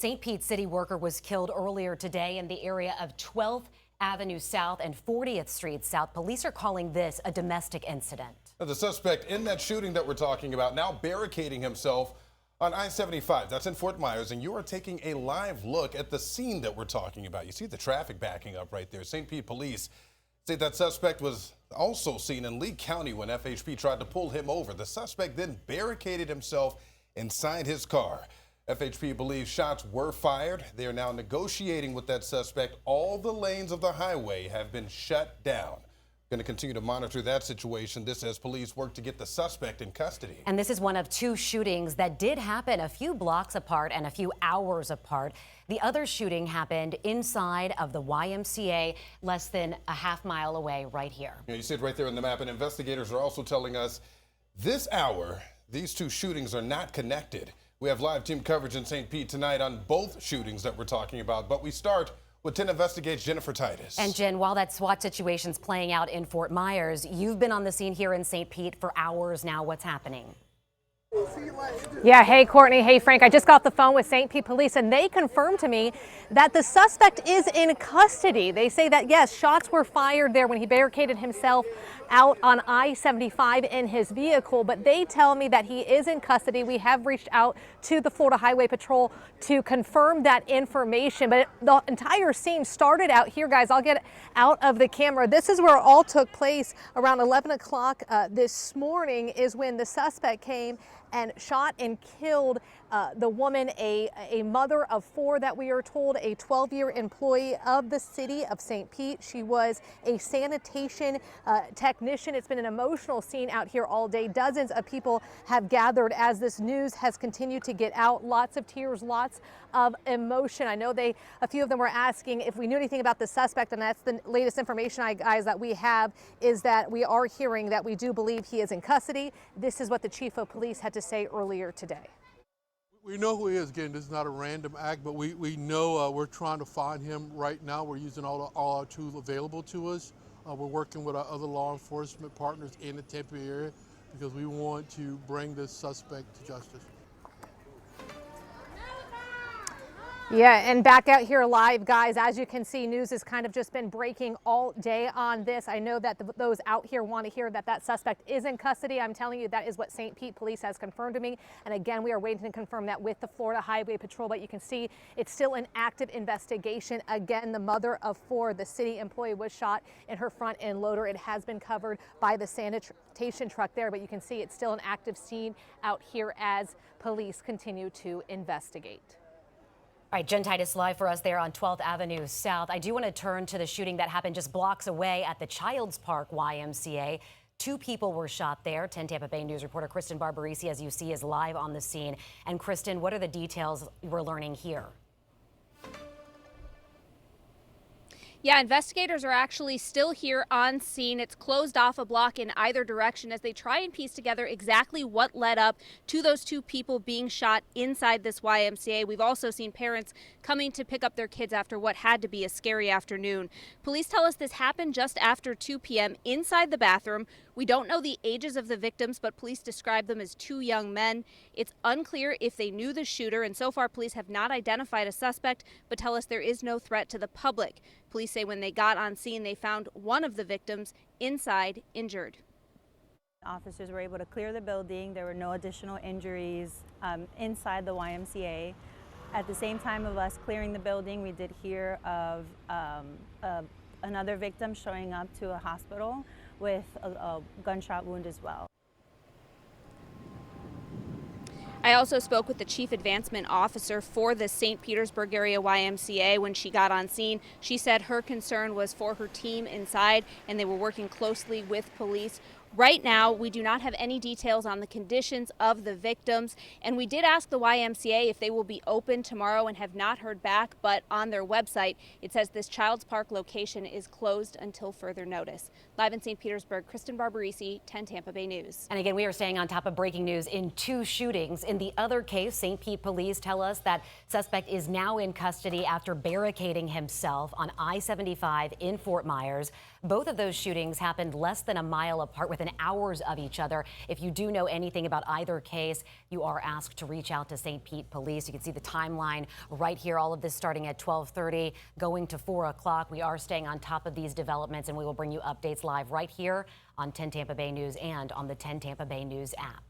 St. Pete city worker was killed earlier today in the area of 12th Avenue South and 40th Street South. Police are calling this a domestic incident. Now, the suspect in that shooting that we're talking about now barricading himself on I-75. That's in Fort Myers, and you are taking a live look at the scene that we're talking about. You see the traffic backing up right there. St. Pete police say that suspect was also seen in Lee County when FHP tried to pull him over. The suspect then barricaded himself inside his car. FHP believes shots were fired. They are now negotiating with that suspect. All the lanes of the highway have been shut down. Going to continue to monitor that situation. This as police work to get the suspect in custody. And this is one of two shootings that did happen a few blocks apart and a few hours apart. The other shooting happened inside of the YMCA, less than a half-mile away right here. You see it right there on the map, and investigators are also telling us this hour, these two shootings are not connected. We have live team coverage in St. Pete tonight on both shootings that we're talking about, but we start with 10 Investigates Jennifer Titus. And Jen, while that SWAT situation's playing out in Fort Myers, you've been on the scene here in St. Pete for hours now. What's happening? Yeah, hey Courtney, hey Frank. I just got the phone with St. Pete police and they confirmed to me that the suspect is in custody. They say that yes, shots were fired there when he barricaded himself out on I-75 in his vehicle, but they tell me that he is in custody. We have reached out to the Florida Highway Patrol to confirm that information, but the entire scene started out here, guys. I'll get out of the camera. This is where it all took place around 11 o'clock this morning is when the suspect came and shot and killed the woman, a mother of four that we are told, a 12-year employee of the city of St. Pete. She was a sanitation technician. It's been an emotional scene out here all day. Dozens of people have gathered as this news has continued to get out. Lots of tears, lots of emotion. I know a few of them were asking if we knew anything about the suspect, and that's the latest information, guys, that we have is that we are hearing that we do believe he is in custody. This is what the chief of police had to say earlier today. We know who he is. Again, this is not a random act, but we know we're trying to find him right now. We're using all our tools available to us. We're working with our other law enforcement partners in the Tampa area because we want to bring this suspect to justice. Yeah, and back out here live, guys, as you can see, news has kind of just been breaking all day on this. I know that those out here want to hear that that suspect is in custody. I'm telling you, that is what St. Pete police has confirmed to me. And again, we are waiting to confirm that with the Florida Highway Patrol, but you can see it's still an active investigation. Again, the mother of four, the city employee, was shot in her front end loader. It has been covered by the sanitation truck there, but you can see it's still an active scene out here as police continue to investigate. All right, Jen Titus live for us there on 12th Avenue South. I do want to turn to the shooting that happened just blocks away at the Childs Park YMCA. Two people were shot there. 10 Tampa Bay News reporter Kristen Barbarisi, as you see, is live on the scene. And Kristen, what are the details we're learning here? Yeah, investigators are actually still here on scene. It's closed off a block in either direction as they try and piece together exactly what led up to those two people being shot inside this YMCA. We've also seen parents coming to pick up their kids after what had to be a scary afternoon. Police tell us this happened just after 2 p.m. inside the bathroom. We don't know the ages of the victims, but police describe them as two young men. It's unclear if they knew the shooter, and so far police have not identified a suspect, but tell us there is no threat to the public. Police say when they got on scene, they found one of the victims inside, injured. Officers were able to clear the building. There were no additional injuries inside the YMCA. At the same time of us clearing the building, we did hear of another victim showing up to a hospital with a gunshot wound as well. I also spoke with the chief advancement officer for the St. Petersburg area YMCA when she got on scene. She said her concern was for her team inside and they were working closely with police. Right now, we do not have any details on the conditions of the victims, and we did ask the YMCA if they will be open tomorrow and have not heard back, but on their website, it says this Childs Park location is closed until further notice. Live in St. Petersburg, Kristen Barbarisi, 10 Tampa Bay News. And again, we are staying on top of breaking news in two shootings. In the other case, St. Pete police tell us that suspect is now in custody after barricading himself on I-75 in Fort Myers. Both of those shootings happened less than a mile apart with within hours of each other. If you do know anything about either case, you are asked to reach out to St. Pete Police. You can see the timeline right here. All of this starting at 12:30, going to 4 o'clock. We are staying on top of these developments, and we will bring you updates live right here on 10 Tampa Bay News and on the 10 Tampa Bay News app.